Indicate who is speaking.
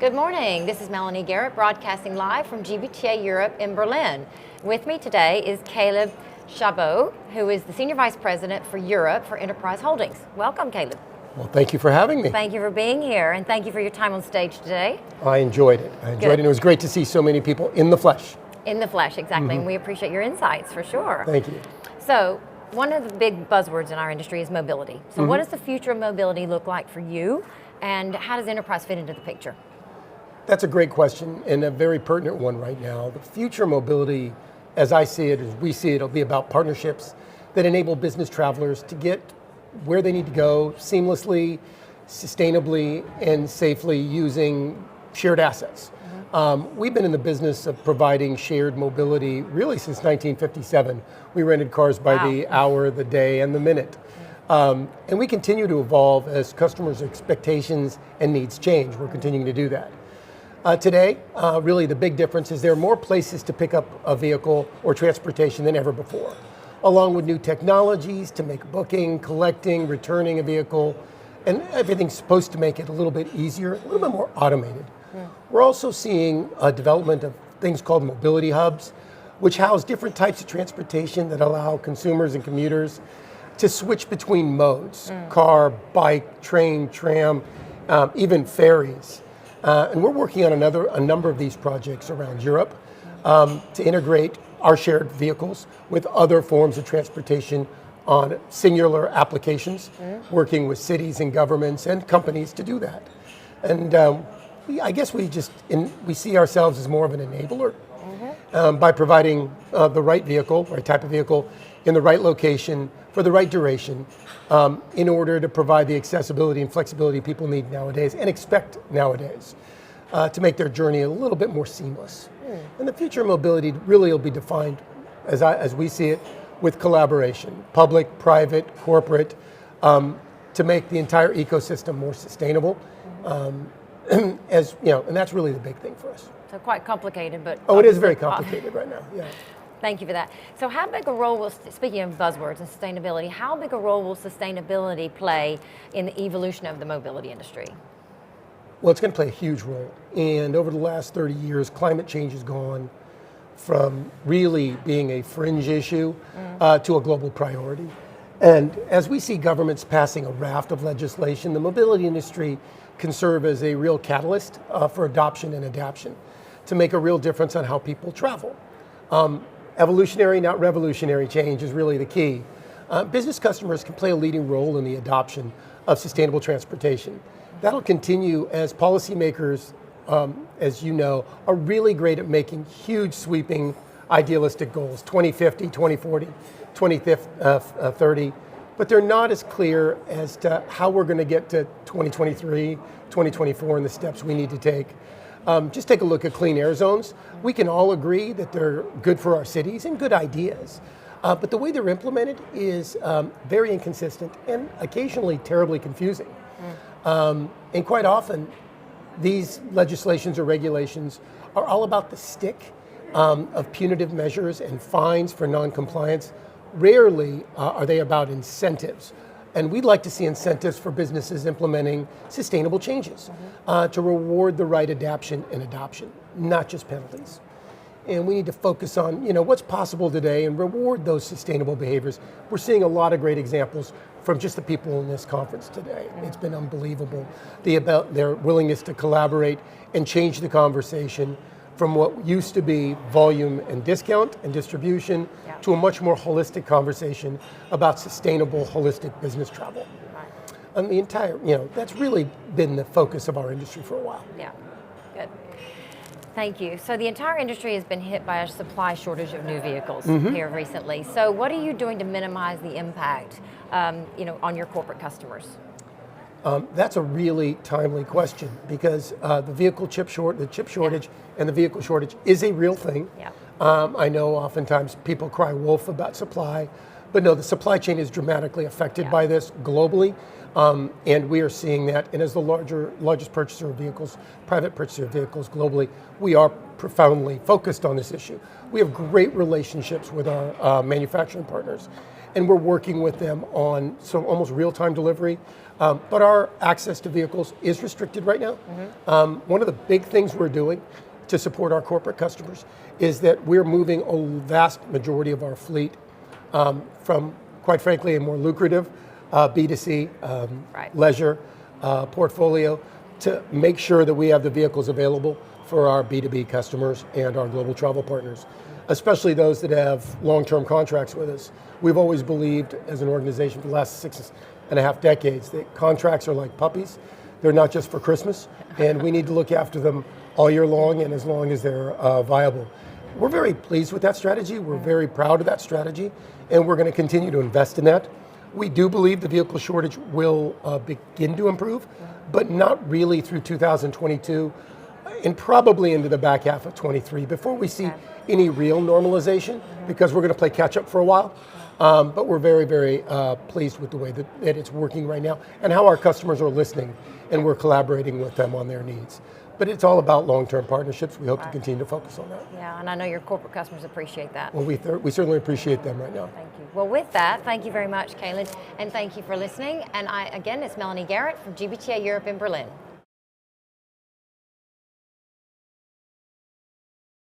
Speaker 1: Good morning. This is Melanie Garrett broadcasting live from GBTA Europe in Berlin. With me today is Khaled, Shahbo, who is the Senior Vice President for Europe for Enterprise Holdings. Welcome, Khaled.
Speaker 2: Well, thank you for having me.
Speaker 1: Thank you for being here, and thank you for your time on stage today.
Speaker 2: I enjoyed it. And it was great to see so many people in the flesh.
Speaker 1: In the flesh, exactly, and we appreciate your insights for sure.
Speaker 2: Thank you.
Speaker 1: So, one of the big buzzwords in our industry is mobility. So what does the future of mobility look like for you, and how does enterprise fit into the picture?
Speaker 2: That's a great question and a very pertinent one right now. The future of mobility, as I see it, as we see it, will be about partnerships that enable business travelers to get where they need to go seamlessly, sustainably, and safely using shared assets. We've been in the business of providing shared mobility really since 1957. We rented cars by the hour, the day, and the minute. And we continue to evolve as customers' expectations and needs change. We're continuing to do that. Today, really the big difference is there are more places to pick up a vehicle or transportation than ever before, along with new technologies to make booking, collecting, returning a vehicle, and everything's supposed to make it a little bit easier, a little bit more automated. We're also seeing a development of things called mobility hubs, which house different types of transportation that allow consumers and commuters to switch between modes, car, bike, train, tram, even ferries. And we're working on a number of these projects around Europe to integrate our shared vehicles with other forms of transportation on singular applications, working with cities and governments and companies to do that. And I guess we see ourselves as more of an enabler by providing the right vehicle, right type of vehicle, in the right location, for the right duration, in order to provide the accessibility and flexibility people need nowadays and expect nowadays to make their journey a little bit more seamless. And the future of mobility really will be defined, as we see it, with collaboration, public, private, corporate, to make the entire ecosystem more sustainable. As you know, and that's really the big thing for us.
Speaker 1: So quite complicated, but...
Speaker 2: Oh, it is very complicated right now, yeah.
Speaker 1: Thank you for that. So how big a role will, speaking of buzzwords and sustainability, how big a role will sustainability play in the evolution of the mobility industry?
Speaker 2: Well, it's going to play a huge role. And over the last 30 years, climate change has gone from really being a fringe issue to a global priority. And as we see governments passing a raft of legislation, the mobility industry can serve as a real catalyst for adoption and adaptation to make a real difference on how people travel. Evolutionary, not revolutionary change is really the key. Business customers can play a leading role in the adoption of sustainable transportation. That'll continue as policymakers, as you know, are really great at making huge sweeping idealistic goals, 2050, 2040, 2030, but they're not as clear as to how we're going to get to 2023, 2024 and the steps we need to take. Just take a look at clean air zones. We can all agree that they're good for our cities and good ideas, but the way they're implemented is very inconsistent and occasionally terribly confusing. And quite often, these legislations or regulations are all about the stick of punitive measures and fines for non-compliance. Rarely are they about incentives. And we'd like to see incentives for businesses implementing sustainable changes to reward the right adaptation and adoption, not just penalties. And we need to focus on what's possible today and reward those sustainable behaviors. We're seeing a lot of great examples from just the people in this conference today. It's been unbelievable, about their willingness to collaborate and change the conversation from what used to be volume and discount and distribution to a much more holistic conversation about sustainable, holistic business travel. And the entire, that's really been the focus of our industry for a while.
Speaker 1: Yeah, good. Thank you. So the entire industry has been hit by a supply shortage of new vehicles here recently. So what are you doing to minimize the impact, on your corporate customers?
Speaker 2: That's a really timely question because the chip shortage and the vehicle shortage is a real thing.
Speaker 1: Yeah.
Speaker 2: I know oftentimes people cry wolf about supply, but no, the supply chain is dramatically affected by this globally, and we are seeing that. And as the largest purchaser of vehicles, private purchaser of vehicles globally, we are profoundly focused on this issue. We have great relationships with our manufacturing partners, and we're working with them on some almost real-time delivery. But our access to vehicles is restricted right now. One of the big things we're doing to support our corporate customers is that we're moving a vast majority of our fleet from, quite frankly, a more lucrative B2C leisure portfolio to make sure that we have the vehicles available for our B2B customers and our global travel partners, especially those that have long-term contracts with us. We've always believed as an organization for the last 6.5 decades that contracts are like puppies. They're not just for Christmas, and we need to look after them all year long and as long as they're viable. We're very pleased with that strategy. We're very proud of that strategy, and we're going to continue to invest in that. We do believe the vehicle shortage will begin to improve, but not really through 2022 and probably into the back half of 23 before we see any real normalization, because we're going to play catch up for a while. But we're very, very pleased with the way that it's working right now and how our customers are listening, and we're collaborating with them on their needs. But it's all about long-term partnerships. We hope to continue to focus on that.
Speaker 1: Yeah, and I know your corporate customers appreciate that.
Speaker 2: Well, we certainly appreciate them right now.
Speaker 1: Thank you. Well, with that, thank you very much, Khaled, and thank you for listening. And again, it's Melanie Garrett from GBTA Europe in Berlin.